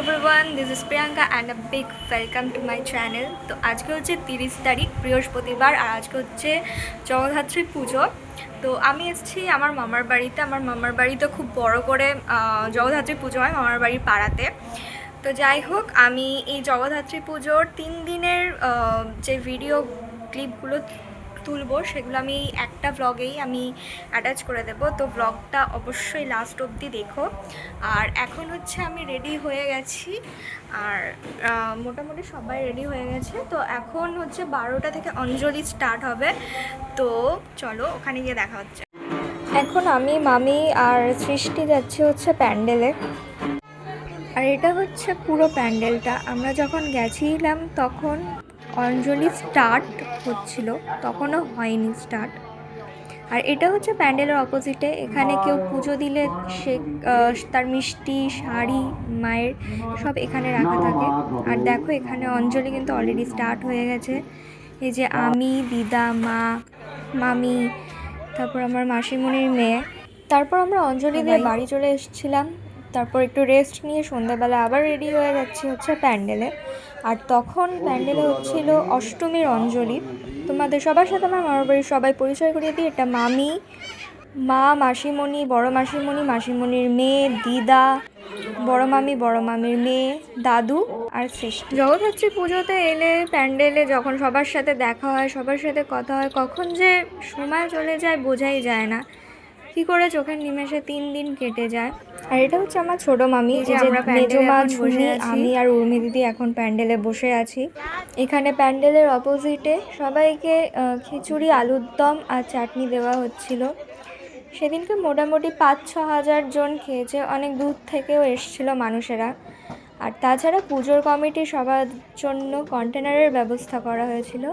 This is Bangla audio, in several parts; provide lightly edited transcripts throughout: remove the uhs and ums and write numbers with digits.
Everyone, this is Priyanka and a big welcome to my channel. তো আজকে হচ্ছে 30 তারিখ বৃহস্পতিবার, আর আজকে হচ্ছে জগদ্ধাত্রী পুজো। তো আমি এসেছি আমার মামার বাড়িতে। আমার মামার বাড়িতে খুব বড় করে জগদ্ধাত্রী পুজো হয় মামার বাড়ির পাড়াতে। তো যাই হোক, আমি এই জগদ্ধাত্রী পুজোর 3 দিনের যে ভিডিও ক্লিপগুলো তুলবো সেগুলো আমি একটা ব্লগেই আমি অ্যাটাচ করে দেবো। তো ব্লগটা অবশ্যই লাস্ট অবধি দেখো। আর এখন হচ্ছে আমি রেডি হয়ে গেছি, আর মোটামুটি সবাই রেডি হয়ে গেছে। তো এখন হচ্ছে 12টা থেকে অঞ্জলি স্টার্ট হবে। তো চলো ওখানে গিয়ে দেখা হচ্ছে। এখন আমি, মামি আর সৃষ্টি যাচ্ছি হচ্ছে প্যান্ডেলে। আর এটা হচ্ছে পুরো প্যান্ডেলটা। আমরা যখন গেছিলাম তখন অঞ্জলি স্টার্ট হচ্ছিল, তখনও হয়নি স্টার্ট। আর এটা হচ্ছে প্যান্ডেলের অপোজিটে। এখানে কেউ পুজো দিলে সে তার মিষ্টি, শাড়ি, মায়ের সব এখানে রাখা থাকে। আর দেখো এখানে অঞ্জলি কিন্তু অলরেডি স্টার্ট হয়ে গেছে। এই যে আমি, দিদা, মা, মামি, তারপর আমার মাসিমণির মেয়ে। তারপর আমরা অঞ্জলি দিয়ে বাড়ি চলে এসেছিলাম। তারপর একটু রেস্ট নিয়ে সন্ধ্যাবেলা আবার রেডি হয়ে যাচ্ছি হচ্ছে প্যান্ডেলে। আর তখন প্যান্ডেলে হচ্ছিল অষ্টমীর অঞ্জলি। তোমাদের সবার সাথে আমার মামার বাড়ির সবাই পরিচয় করিয়ে দিই। এটা মামি, মা, মাসিমণি, বড় মাসিমণি, মাসিমণির মেয়ে, দিদা, বড় মামি, বড় মামির মেয়ে, দাদু আর সৃষ্টি। জগদ্ধাত্রী পুজোতে এলে প্যান্ডেলে যখন সবার সাথে দেখা হয়, সবার সাথে কথা হয়, কখন যে সময় চলে যায় বোঝাই যায় না। কি করে চোখের নিমেষে 3 দিন কেটে যায়। আর এটা হচ্ছে আমার ছোট মামি, এই যে মেজো মা ঝুনি, আমি আর উর্মি দিদি এখন প্যান্ডেলে বসে আছি। এখানে প্যান্ডেলের অপোজিটে সবাইকে খিচুড়ি, আলুর দম আর চাটনি দেওয়া হচ্ছিল। সেদিনকে মোটামুটি 5-6 হাজার জন খেয়েছে, অনেক দূর থেকেও এসেছিল মানুষেরা। আর তাছাড়া পুজোর কমিটি সবার জন্য কন্টেনারের ব্যবস্থা করা হয়েছিল।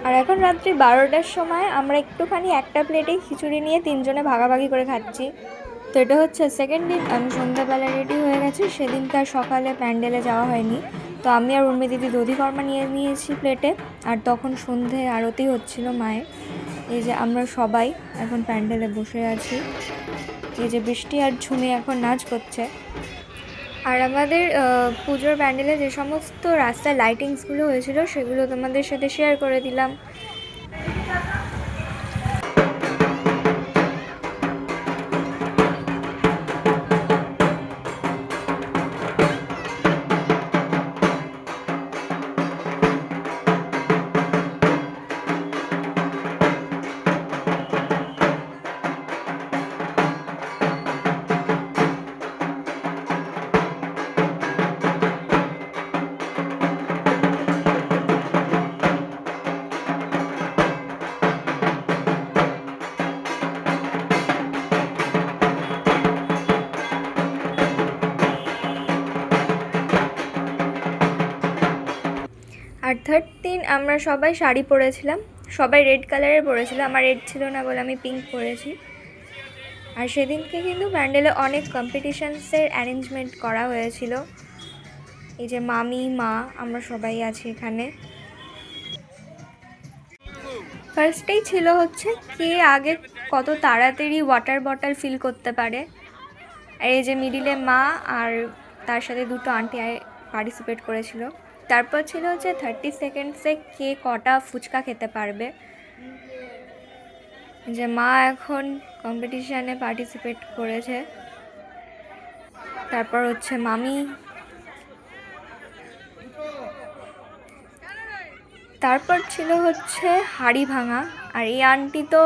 আর এখন রাত্রি 12টার সময় আমরা একটুখানি একটা প্লেটেই খিচুড়ি নিয়ে 3 জনে ভাগাভাগি করে খাচ্ছি। তো এটা হচ্ছে সেকেন্ড দিন। আমি সন্ধ্যাবেলা রেডি হয়ে গেছি। সেদিনকার সকালে প্যান্ডেলে যাওয়া হয়নি। তো আমি আর উর্মি দিদি দধিকর্মা নিয়ে নিয়েছি প্লেটে। আর তখন সন্ধে আরতি হচ্ছিল মায়ের। এই যে আমরা সবাই এখন প্যান্ডেলে বসে আছি। এই যে বৃষ্টি আর ঝুমে এখন নাচ করছে। আর আমাদের পুজোর প্যান্ডেলে যে সমস্ত রাস্তায় লাইটিংসগুলো হয়েছিল সেগুলো তোমাদের সাথে শেয়ার করে দিলাম। আর থার্ড দিন আমরা সবাই শাড়ি পরেছিলাম, সবাই রেড কালারের পরেছিল। আমার রেড ছিল না বলে আমি পিঙ্ক পরেছি। আর সেদিনকে কিন্তু প্যান্ডেলে অনেক কম্পিটিশানসের অ্যারেঞ্জমেন্ট করা হয়েছিল। এই যে মামি, মা, আমরা সবাই আছি এখানে। ফার্স্টেই ছিল হচ্ছে কে আগে কত তাড়াতাড়ি ওয়াটার বটল ফিল করতে পারে। আর এই যে মিডিলে মা আর তার সাথে দুটো আন্টি পার্টিসিপেট করেছিল। তারপর ছিল হচ্ছে 30 সেকেন্ডসে কে কটা ফুচকা খেতে পারবে। যে মা এখন কম্পিটিশানে পার্টিসিপেট করেছে। তারপর হচ্ছে মামি, তারপর ছিল হচ্ছে হাড়ি ভাঙা। আর এই আন্টি তো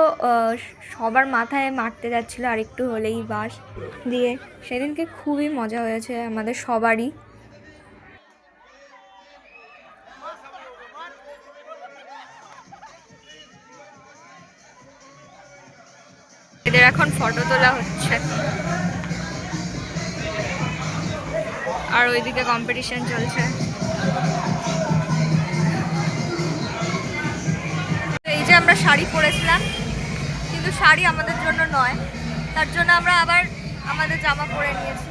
সবার মাথায় মারতে যাচ্ছিলো আর একটু হলেই বাস দিয়ে। সেদিনকে খুবই মজা হয়েছে আমাদের সবারই। এদের এখন ফটো তোলা হচ্ছে, আর ওইদিকে কম্পিটিশন চলছে। এই যে আমরা শাড়ি পরেছিলাম, কিন্তু শাড়ি আমাদের জন্য নয়, তার জন্য আমরা আবার আমাদের জামা পরে নিয়েছি।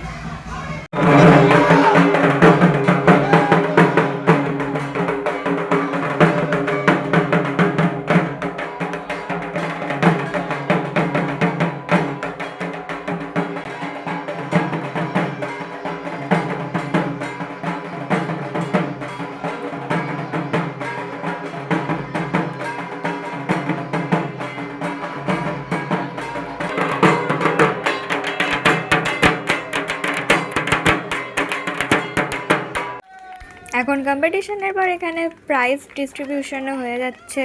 এখন কম্পিটিশনের পর এখানে প্রাইজ ডিস্ট্রিবিউশনও হয়ে যাচ্ছে।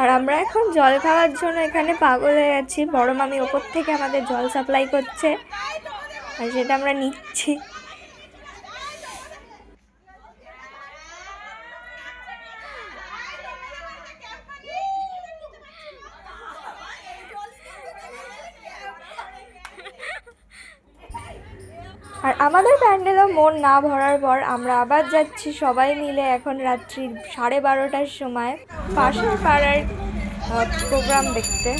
আর আমরা এখন জল খাওয়ার জন্য এখানে পাগল হয়ে যাচ্ছি। বড় মামি ওপর থেকে আমাদের জল সাপ্লাই করছে আর সেটা আমরা নিচ্ছি। আর আমাদের প্যান্ডেলও মন না ভরার পর আমরা আবার যাচ্ছি সবাই মিলে এখন রাত্রি 12:30টার সময় পাশের পাড়ার প্রোগ্রাম দেখতে।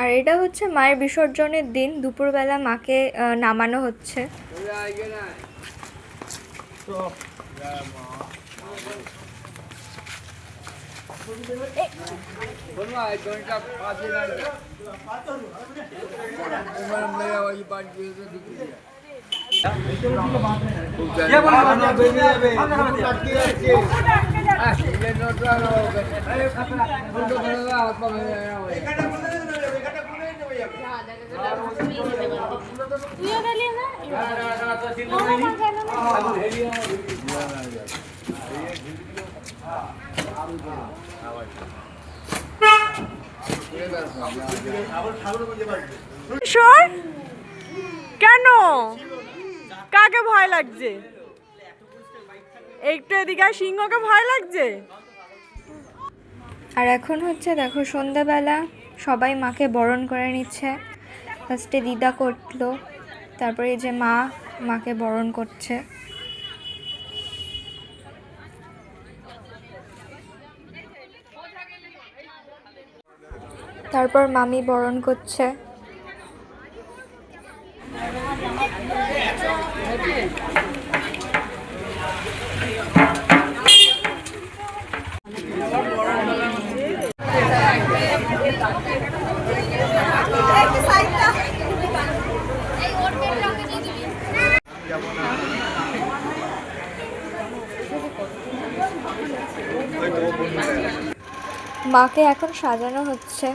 আর এটা হচ্ছে মায়ের বিসর্জনের দিন, দুপুরবেলা মাকে নামানো হচ্ছে। কেন কাকে ভয় লাগছে? একটু এদিকে সিংহকে ভয় লাগছে। আর এখন হচ্ছে দেখো সন্ধ্যাবেলা সবাই মাকে বরণ করে নিচ্ছে। ফার্স্টে দিদা করলো, তারপরে এই যে মা মাকে বরণ করছে। তারপর মামি বরণ করছে। মাকে এখন সাজানো হচ্ছে।